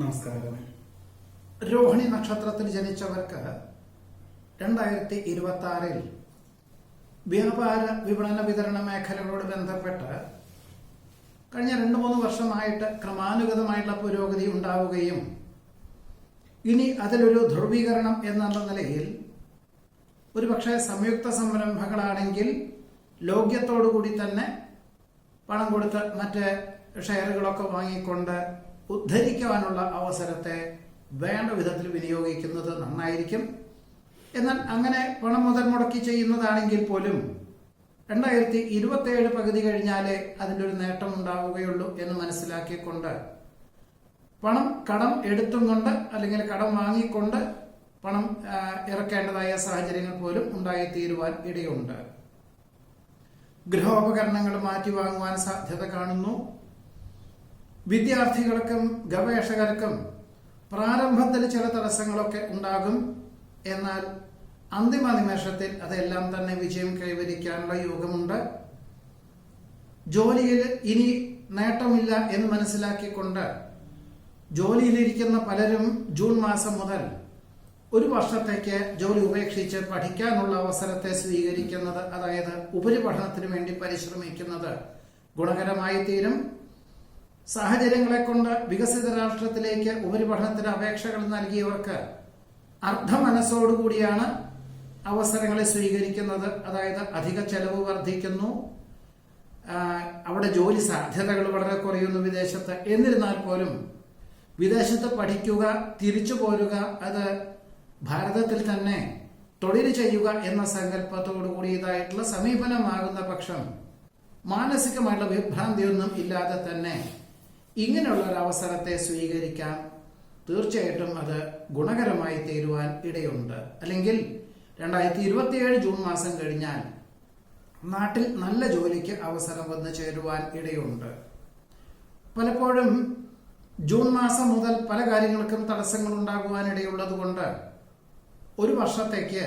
നമസ്കാരം. രോഹിണി നക്ഷത്രത്തിൽ ജനിച്ചവർക്ക് 2026 വ്യാപാര വിപണന വിതരണ മേഖലകളോട് ബന്ധപ്പെട്ട് കഴിഞ്ഞ 2-3 വർഷമായിട്ട് ക്രമാനുഗതമായിട്ടുള്ള പുരോഗതി ഉണ്ടാവുകയും ഇനി അതിലൊരു ധ്രുവീകരണം എന്നുള്ള നിലയിൽ ഒരുപക്ഷെ സംയുക്ത സംരംഭങ്ങളാണെങ്കിൽ ലോക്യത്തോടുകൂടി തന്നെ പണം കൊടുത്ത് മറ്റ് ഷെയറുകളൊക്കെ വാങ്ങിക്കൊണ്ട് ഉദ്ധരിക്കുവാനുള്ള അവസരത്തെ വേണ്ട വിധത്തിൽ വിനിയോഗിക്കുന്നത് നന്നായിരിക്കും. എന്നാൽ അങ്ങനെ പണം മുതൽ മുടക്കി ചെയ്യുന്നതാണെങ്കിൽ പോലും 2027 പകുതി കഴിഞ്ഞാലേ അതിൻ്റെ ഒരു നേട്ടം ഉണ്ടാവുകയുള്ളൂ എന്ന് മനസ്സിലാക്കിക്കൊണ്ട് കടം എടുത്തും കൊണ്ട് അല്ലെങ്കിൽ കടം വാങ്ങിക്കൊണ്ട് പണം ഇറക്കേണ്ടതായ സാഹചര്യങ്ങൾ പോലും ഉണ്ടായിത്തീരുവാൻ ഇടയുണ്ട്. ഗൃഹോപകരണങ്ങൾ മാറ്റി വാങ്ങുവാൻ സാധ്യത കാണുന്നു. വിദ്യാർത്ഥികൾക്കും ഗവേഷകർക്കും പ്രാരംഭത്തിൽ ചില തടസ്സങ്ങളൊക്കെ ഉണ്ടാകും. എന്നാൽ അന്തിമ നിമിഷത്തിൽ അതെല്ലാം തന്നെ വിജയം കൈവരിക്കാനുള്ള യോഗമുണ്ട്. ജോലിയിൽ ഇനി നേട്ടമില്ല എന്ന് മനസ്സിലാക്കിക്കൊണ്ട് ജോലിയിലിരിക്കുന്ന പലരും ജൂൺ മാസം മുതൽ ഒരു വർഷത്തേക്ക് ജോലി ഉപേക്ഷിച്ച് പഠിക്കാനുള്ള അവസരത്തെ സ്വീകരിക്കുന്നത്, അതായത് ഉപരിപഠനത്തിന് വേണ്ടി പരിശ്രമിക്കുന്നത് ഗുണകരമായി തീരും. സാഹചര്യങ്ങളെ കൊണ്ട് വികസിത രാഷ്ട്രത്തിലേക്ക് ഉപരിപഠനത്തിന് അപേക്ഷകൾ നൽകിയവർക്ക് അർദ്ധമനസ്സോടുകൂടിയാണ് അവസരങ്ങളെ സ്വീകരിക്കുന്നത്. അതായത് അധിക ചെലവ് വർദ്ധിക്കുന്നു, അവിടെ ജോലി സാധ്യതകൾ വളരെ കുറയുന്നു വിദേശത്ത്. എന്നിരുന്നാൽ പോലും വിദേശത്ത് പഠിക്കുക, തിരിച്ചു പോരുക, അത് ഭാരതത്തിൽ തന്നെ തൊഴിൽ ചെയ്യുക എന്ന സങ്കല്പത്തോടു കൂടിയതായിട്ടുള്ള സമീപനമാകുന്ന പക്ഷം മാനസികമായിട്ടുള്ള വിഭ്രാന്തിയൊന്നും ഇല്ലാതെ തന്നെ ഇങ്ങനെയുള്ള ഒരു അവസരത്തെ സ്വീകരിക്കാം. തീർച്ചയായിട്ടും അത് ഗുണകരമായി തീരുവാൻ ഇടയുണ്ട്. അല്ലെങ്കിൽ 2027 ജൂൺ മാസം കഴിഞ്ഞാൽ നാട്ടിൽ നല്ല ജോലിക്ക് അവസരം വന്നു ചേരുവാൻ ഇടയുണ്ട്. പലപ്പോഴും ജൂൺ മാസം മുതൽ പല കാര്യങ്ങൾക്കും തടസ്സങ്ങൾ ഉണ്ടാകുവാൻ ഇടയുള്ളത് കൊണ്ട് ഒരു വർഷത്തേക്ക്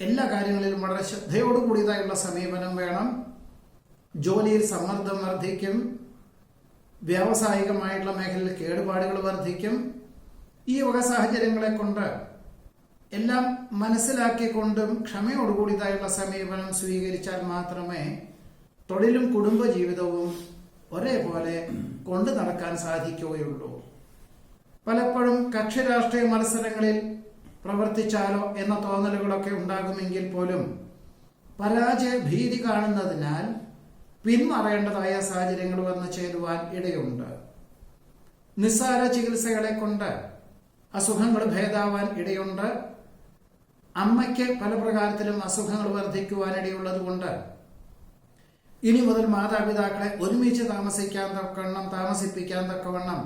എല്ലാ കാര്യങ്ങളിലും വളരെ ശ്രദ്ധയോടുകൂടിയതായുള്ള സമീപനം വേണം. ജോലിയിൽ സമ്മർദ്ദം വർദ്ധിക്കും, വ്യാവസായികമായിട്ടുള്ള മേഖലയിൽ കേടുപാടുകൾ വർദ്ധിക്കും. ഈ വക സാഹചര്യങ്ങളെ കൊണ്ട് എല്ലാം മനസ്സിലാക്കിക്കൊണ്ടും ക്ഷമയോടുകൂടിയതായുള്ള സമീപനം സ്വീകരിച്ചാൽ മാത്രമേ തൊഴിലും കുടുംബജീവിതവും ഒരേപോലെ കൊണ്ടു നടക്കാൻ സാധിക്കുകയുള്ളൂ. പലപ്പോഴും കക്ഷി രാഷ്ട്രീയ മത്സരങ്ങളിൽ പ്രവർത്തിച്ചാലോ എന്ന തോന്നലുകളൊക്കെ ഉണ്ടാകുമെങ്കിൽ പോലും പരാജയ ഭീതി കാണുന്നതിനാൽ പിന്മാറേണ്ടതായ സാഹചര്യങ്ങൾ വന്നു ചേരുവാൻ ഇടയുണ്ട്. നിസ്സാര ചികിത്സകളെ കൊണ്ട് അസുഖങ്ങൾ ഭേദാവാൻ ഇടയുണ്ട്. അമ്മയ്ക്ക് പല പ്രകാരത്തിലും അസുഖങ്ങൾ വർദ്ധിക്കുവാനിടയുള്ളത് കൊണ്ട് ഇനി മുതൽ മാതാപിതാക്കളെ ഒരുമിച്ച് താമസിപ്പിക്കാൻ തക്കവണ്ണം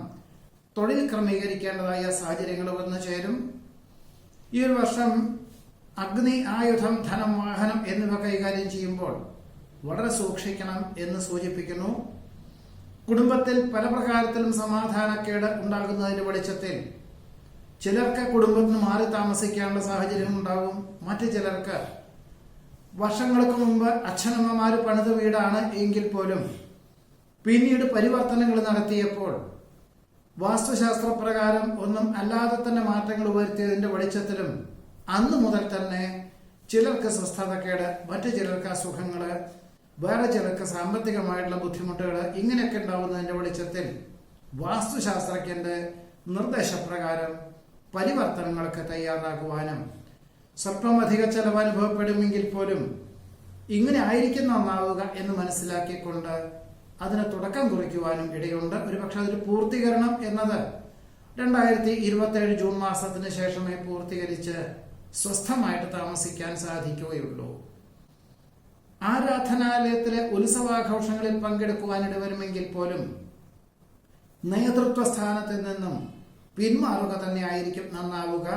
തൊഴിൽ ക്രമീകരിക്കേണ്ടതായ സാഹചര്യങ്ങൾ വന്നു ചേരും. ഈ ഒരു വർഷം അഗ്നി, ആയുധം, ധനം, വാഹനം എന്നിവ കൈകാര്യം ചെയ്യുമ്പോൾ വളരെ സൂക്ഷിക്കണം എന്ന് സൂചിപ്പിക്കുന്നു. കുടുംബത്തിൽ പല പ്രകാരത്തിലും സമാധാനക്കേട് ഉണ്ടാകുന്നതിന്റെ വെളിച്ചത്തിൽ ചിലർക്ക് കുടുംബത്തിൽ നിന്ന് മാറി താമസിക്കാനുള്ള സാഹചര്യം ഉണ്ടാകും. മറ്റു ചിലർക്ക് വർഷങ്ങൾക്ക് മുമ്പ് അച്ഛനമ്മമാര് പണിത വീടാണ് എങ്കിൽ പോലും പിന്നീട് പരിവർത്തനങ്ങൾ നടത്തിയപ്പോൾ വാസ്തുശാസ്ത്രപ്രകാരം ഒന്നും അല്ലാതെ തന്നെ മാറ്റങ്ങൾ വരുത്തിയതിന്റെ വെളിച്ചത്തിലും അന്നു മുതൽ തന്നെ ചിലർക്ക് സ്വസ്ഥതക്കേട്, മറ്റു ചിലർക്ക് അസുഖങ്ങള്, വേറെ ചിലർക്ക് സാമ്പത്തികമായിട്ടുള്ള ബുദ്ധിമുട്ടുകൾ, ഇങ്ങനെയൊക്കെ ഉണ്ടാവുന്നതിന്റെ വെളിച്ചത്തിൽ വാസ്തുശാസ്ത്രജ്ഞന്റെ നിർദ്ദേശപ്രകാരം പരിവർത്തനങ്ങൾക്ക് തയ്യാറാകുവാനും സ്വല്പം അധിക ചെലവ് അനുഭവപ്പെടുമെങ്കിൽ പോലും ഇങ്ങനെ ആയിരിക്കും നന്നാവുക എന്ന് മനസ്സിലാക്കിക്കൊണ്ട് അതിന് തുടക്കം കുറിക്കുവാനും ഇടയുണ്ട്. ഒരുപക്ഷെ അതിൽ പൂർത്തീകരണം എന്നത് 2027 ജൂൺ മാസത്തിന് ശേഷമേ പൂർത്തീകരിച്ച് സ്വസ്ഥമായിട്ട് താമസിക്കാൻ സാധിക്കുകയുള്ളൂ. ആരാധനാലയത്തിലെ ഉത്സവാഘോഷങ്ങളിൽ പങ്കെടുക്കുവാനിട വരുമെങ്കിൽ പോലും നേതൃത്വ സ്ഥാനത്ത് നിന്നും പിന്മാറുക തന്നെ ആയിരിക്കും നന്നാവുക.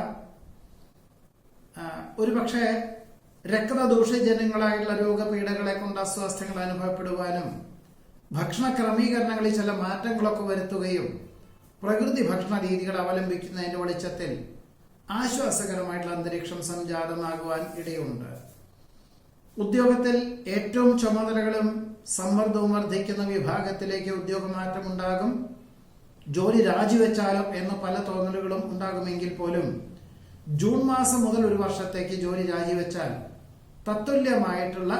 ഒരുപക്ഷെ രക്തദൂഷ്യജന്യങ്ങളായുള്ള രോഗപീഠകളെ കൊണ്ട് അസ്വാസ്ഥ്യങ്ങൾ അനുഭവപ്പെടുവാനും ഭക്ഷണ ക്രമീകരണങ്ങളിൽ ചില മാറ്റങ്ങളൊക്കെ വരുത്തുകയും പ്രകൃതി ഭക്ഷണ രീതികൾ അവലംബിക്കുന്നതിന്റെ വെളിച്ചത്തിൽ ആശ്വാസകരമായിട്ടുള്ള അന്തരീക്ഷം സംജാതമാകുവാൻ ഇടയുണ്ട്. ഉദ്യോഗത്തിൽ ഏറ്റവും ചുമതലകളും സമ്മർദ്ദവും വർദ്ധിക്കുന്ന വിഭാഗത്തിലേക്ക് ഉദ്യോഗമാറ്റമുണ്ടാകും. ജോലി രാജിവെച്ചാലോ എന്ന് പല തോന്നലുകളും ഉണ്ടാകുമെങ്കിൽ പോലും ജൂൺ മാസം മുതൽ ഒരു വർഷത്തേക്ക് ജോലി രാജിവെച്ചാൽ തത്തുല്യമായിട്ടുള്ള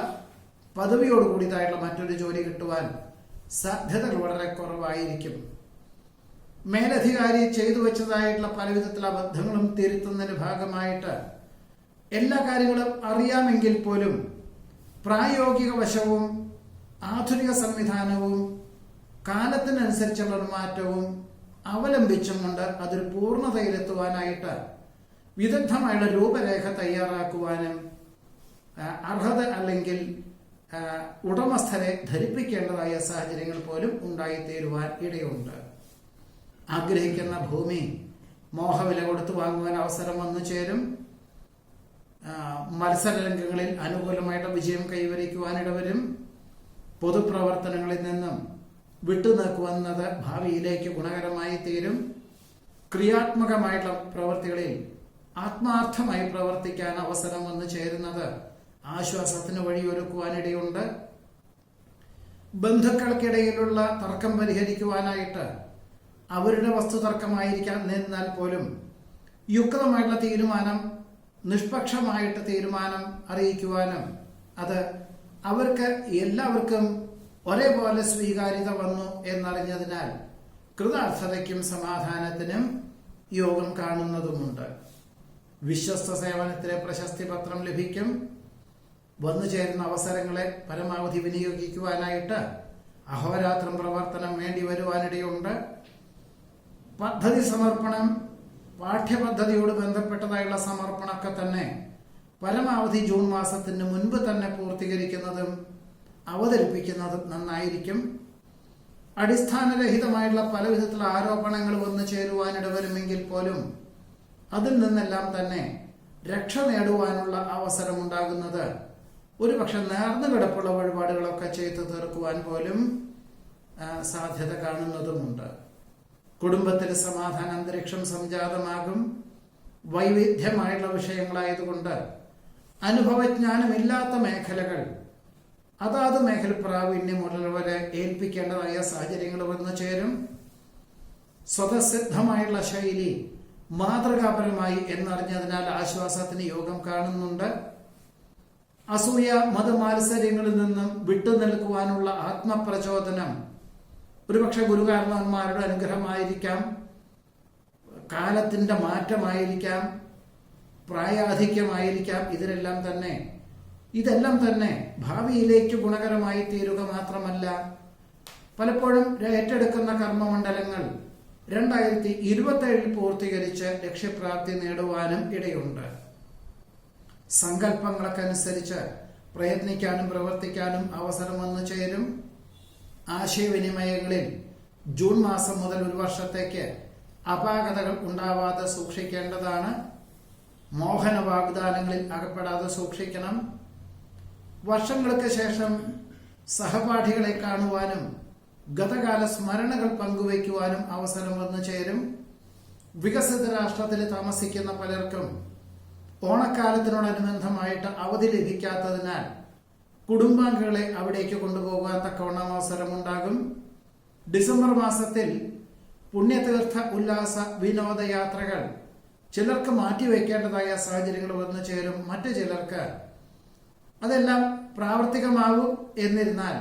പദവിയോടുകൂടിയതായിട്ടുള്ള മറ്റൊരു ജോലി കിട്ടുവാൻ സാധ്യതകൾ വളരെ കുറവായിരിക്കും. മേലധികാരി ചെയ്തു വെച്ചതായിട്ടുള്ള പലവിധത്തിലുള്ള അബദ്ധങ്ങളും തിരുത്തുന്നതിന്റെ ഭാഗമായിട്ട് എല്ലാ കാര്യങ്ങളും അറിയാമെങ്കിൽ പോലും പ്രായോഗിക വശവും ആധുനിക സംവിധാനവും കാലത്തിനനുസരിച്ചുള്ള ഒരു മാറ്റവും അവലംബിച്ചും കൊണ്ട് അതൊരു പൂർണ്ണതയിലെത്തുവാനായിട്ട് വിദഗ്ധമായുള്ള രൂപരേഖ തയ്യാറാക്കുവാനും അർഹത അല്ലെങ്കിൽ ഉടമസ്ഥരെ ധരിപ്പിക്കേണ്ടതായ സാഹചര്യങ്ങൾ പോലും ഉണ്ടായിത്തീരുവാൻ ഇടയുണ്ട്. ആഗ്രഹിക്കുന്ന ഭൂമി മോഹവില കൊടുത്തു വാങ്ങുവാൻ അവസരം വന്നു ചേരും. മത്സരരംഗങ്ങളിൽ അനുകൂലമായിട്ട് വിജയം കൈവരിക്കുവാൻ ഇടവരും. പൊതുപ്രവർത്തനങ്ങളിൽ നിന്നും വിട്ടുനിൽക്കുവന്നത് ഭാവിയിലേക്ക് ഗുണകരമായി തീരും. ക്രിയാത്മകമായിട്ടുള്ള പ്രവൃത്തികളിൽ ആത്മാർത്ഥമായി പ്രവർത്തിക്കാൻ അവസരം വന്നു ചേരുന്നത് ആശ്വാസത്തിന് വഴിയൊരുക്കുവാനിടയുണ്ട്. ബന്ധുക്കൾക്കിടയിലുള്ള തർക്കം പരിഹരിക്കുവാനായിട്ട് അവരുടെ വസ്തുതർക്കമായിരിക്കാൻ നിന്നാൽ പോലും യുക്തമായിട്ടുള്ള തീരുമാനം, നിഷ്പക്ഷമായിട്ട് തീരുമാനം അറിയിക്കുവാനും അത് അവർക്ക് എല്ലാവർക്കും ഒരേപോലെ സ്വീകാര്യത വന്നു എന്നറിഞ്ഞതിനാൽ കൃതാർത്ഥതയ്ക്കും സമാധാനത്തിനും യോഗം കാണുന്നതുമുണ്ട്. വിശ്വസ്ത സേവനത്തിലെ പ്രശസ്തി പത്രം ലഭിക്കും. വന്നു ചേരുന്ന അവസരങ്ങളെ പരമാവധി വിനിയോഗിക്കുവാനായിട്ട് അഹോരാത്രം പ്രവർത്തനം വേണ്ടി വരുവാനിടയുണ്ട്. പദ്ധതി സമർപ്പണം, പാഠ്യപദ്ധതിയോട് ബന്ധപ്പെട്ടതായുള്ള സമർപ്പണമൊക്കെ തന്നെ പരമാവധി ജൂൺ മാസത്തിന് മുൻപ് തന്നെ പൂർത്തീകരിക്കുന്നതും അവതരിപ്പിക്കുന്നതും നന്നായിരിക്കും. അടിസ്ഥാനരഹിതമായിട്ടുള്ള പല വിധത്തിലുള്ള ആരോപണങ്ങൾ വന്നു ചേരുവാനിടവരുമെങ്കിൽ പോലും അതിൽ നിന്നെല്ലാം തന്നെ രക്ഷ നേടുവാനുള്ള അവസരമുണ്ടാകുന്നത് ഒരുപക്ഷെ നേർന്നു കിടപ്പുള്ള വഴിപാടുകളൊക്കെ ചെയ്തു തീർക്കുവാൻ പോലും സാധ്യത കാണുന്നതുമുണ്ട്. കുടുംബത്തിൽ സമാധാന അന്തരീക്ഷം സംജാതമാകും. വൈവിധ്യമായിട്ടുള്ള വിഷയങ്ങളായതുകൊണ്ട് അനുഭവജ്ഞാനമില്ലാത്ത മേഖലകൾ അതാത് മേഖല പ്രാവീണ്യമുള്ളവരെ ഏൽപ്പിക്കേണ്ടതായ സാഹചര്യങ്ങൾ വന്നു ചേരും. സ്വതസിദ്ധമായുള്ള ശൈലി മാതൃകാപരമായി എന്നറിഞ്ഞതിനാൽ ആശ്വാസത്തിന് യോഗം കാണുന്നുണ്ട്. അസൂയ മതമാത്സര്യങ്ങളിൽ നിന്നും വിട്ടുനിൽക്കുവാനുള്ള ആത്മപ്രചോദനം ഒരുപക്ഷെ ഗുരുകാരണവന്മാരുടെ അനുഗ്രഹമായിരിക്കാം, കാലത്തിന്റെ മാറ്റമായിരിക്കാം, പ്രായാധിക്യമായിരിക്കാം. ഇതെല്ലാം തന്നെ ഭാവിയിലേക്ക് ഗുണകരമായി തീരുക മാത്രമല്ല, പലപ്പോഴും ഏറ്റെടുക്കുന്ന കർമ്മമണ്ഡലങ്ങൾ 2027 പൂർത്തീകരിച്ച് ലക്ഷ്യപ്രാപ്തി നേടുവാനും ഇടയുണ്ട്. സങ്കല്പങ്ങൾക്കനുസരിച്ച് പ്രയത്നിക്കാനും പ്രവർത്തിക്കാനും അവസരം വന്നു ചേരും. ആശയവിനിമയങ്ങളിൽ ജൂൺ മാസം മുതൽ ഒരു വർഷത്തേക്ക് അപാകതകൾ ഉണ്ടാവാതെ സൂക്ഷിക്കേണ്ടതാണ്. മോഹന വാഗ്ദാനങ്ങളിൽ അകപ്പെടാതെ സൂക്ഷിക്കണം. വർഷങ്ങൾക്ക് ശേഷം സഹപാഠികളെ കാണുവാനും ഗതകാല സ്മരണകൾ പങ്കുവയ്ക്കുവാനും അവസരം വന്നു ചേരും. വികസിത രാഷ്ട്രത്തിൽ താമസിക്കുന്ന പലർക്കും ഓണക്കാലത്തിനോടനുബന്ധമായിട്ട് അവധി ലഭിക്കാത്തതിനാൽ കുടുംബാംഗങ്ങളെ അവിടേക്ക് കൊണ്ടുപോകാൻ തക്കവണ്ണം അവസരമുണ്ടാകും. ഡിസംബർ മാസത്തിൽ പുണ്യതീർത്ഥ ഉല്ലാസ വിനോദയാത്രകൾ ചിലർക്ക് മാറ്റിവെക്കേണ്ടതായ സാഹചര്യങ്ങൾ വന്നു ചേരും. മറ്റു ചിലർക്ക് അതെല്ലാം പ്രാവർത്തികമാകും. എന്നിരുന്നാൽ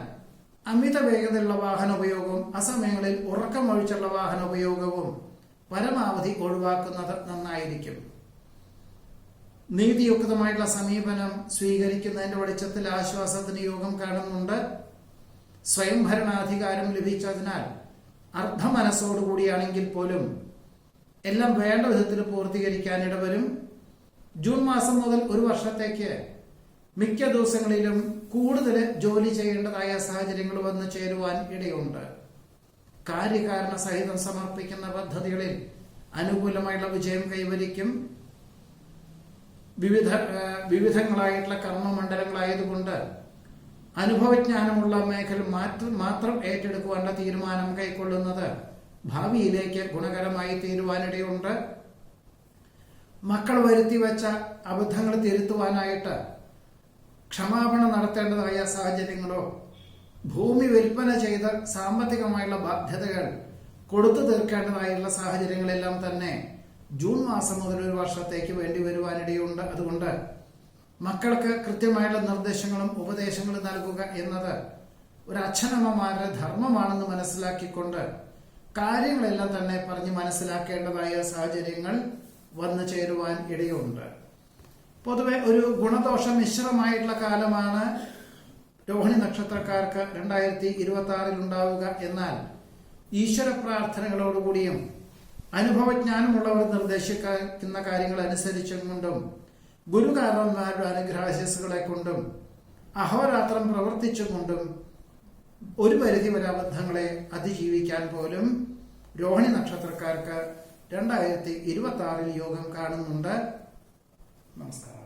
അമിത വേഗതയുള്ള വാഹന ഉപയോഗവും അസമയങ്ങളിൽ ഉറക്കമൊഴിച്ചുള്ള വാഹന ഉപയോഗവും പരമാവധി ഒഴിവാക്കുന്നത് നന്നായിരിക്കും. നീതിയുക്തമായിട്ടുള്ള സമീപനം സ്വീകരിക്കുന്നതിന്റെ വെളിച്ചത്തിൽ ആശ്വാസത്തിന് യോഗം കാണുന്നുണ്ട്. സ്വയംഭരണാധികാരം ലഭിച്ചതിനാൽ അർദ്ധമനസ്സോടുകൂടിയാണെങ്കിൽ പോലും എല്ലാം വേണ്ട വിധത്തിൽ പൂർത്തീകരിക്കാൻ ഇടവരും. ജൂൺ മാസം മുതൽ ഒരു വർഷത്തേക്ക് മിക്ക ദിവസങ്ങളിലും കൂടുതൽ ജോലി ചെയ്യേണ്ടതായ സാഹചര്യങ്ങൾ വന്നു ചേരുവാൻ ഇടയുണ്ട്. കാര്യകാരണ സഹിതം സമർപ്പിക്കുന്ന പദ്ധതികളിൽ അനുകൂലമായുള്ള വിജയം കൈവരിക്കും. വിവിധങ്ങളായിട്ടുള്ള കർമ്മമണ്ഡലങ്ങളായതുകൊണ്ട് അനുഭവജ്ഞാനമുള്ള മേഖല മാത്രം ഏറ്റെടുക്കുവാനുള്ള തീരുമാനം കൈക്കൊള്ളുന്നത് ഭാവിയിലേക്ക് ഗുണകരമായി തീരുവാനിടയുണ്ട്. മക്കൾ വരുത്തിവെച്ച അബദ്ധങ്ങൾ തിരുത്തുവാനായിട്ട് ക്ഷമാപണം നടത്തേണ്ടതായ സാഹചര്യങ്ങളോ ഭൂമി വിൽപ്പന ചെയ്ത് സാമ്പത്തികമായുള്ള ബാധ്യതകൾ കൊടുത്തു തീർക്കേണ്ടതായുള്ള സാഹചര്യങ്ങളെല്ലാം തന്നെ ജൂൺ മാസം മുതൽ ഒരു വർഷത്തേക്ക് വേണ്ടി വരുവാനിടയുണ്ട്. അതുകൊണ്ട് മക്കൾക്ക് കൃത്യമായുള്ള നിർദ്ദേശങ്ങളും ഉപദേശങ്ങളും നൽകുക എന്നത് ഒരു അച്ഛനമ്മമാരുടെ ധർമ്മമാണെന്ന് മനസ്സിലാക്കിക്കൊണ്ട് കാര്യങ്ങളെല്ലാം തന്നെ പറഞ്ഞ് മനസ്സിലാക്കേണ്ടതായ സാഹചര്യങ്ങൾ വന്നു ചേരുവാൻ ഇടയുണ്ട്. പൊതുവെ ഒരു ഗുണദോഷ മിശ്രമായിട്ടുള്ള കാലമാണ് രോഹിണി നക്ഷത്രക്കാർക്ക് 2026 ഉണ്ടാവുക. എന്നാൽ ഈശ്വര പ്രാർത്ഥനകളോടുകൂടിയും അനുഭവജ്ഞാനമുള്ളവർ നിർദ്ദേശിക്കുന്ന കാര്യങ്ങൾ അനുസരിച്ചും കൊണ്ടും ഗുരുകാരണന്മാരുടെ അനുഗ്രഹാശിസുകളെ കൊണ്ടും അഹോരാത്രം പ്രവർത്തിച്ചും കൊണ്ടും ഒരു പരിധി വരെ അബദ്ധങ്ങളെ അതിജീവിക്കാൻ പോലും രോഹിണി നക്ഷത്രക്കാർക്ക് 2026 യോഗം കാണുന്നുണ്ട്. നമസ്കാരം.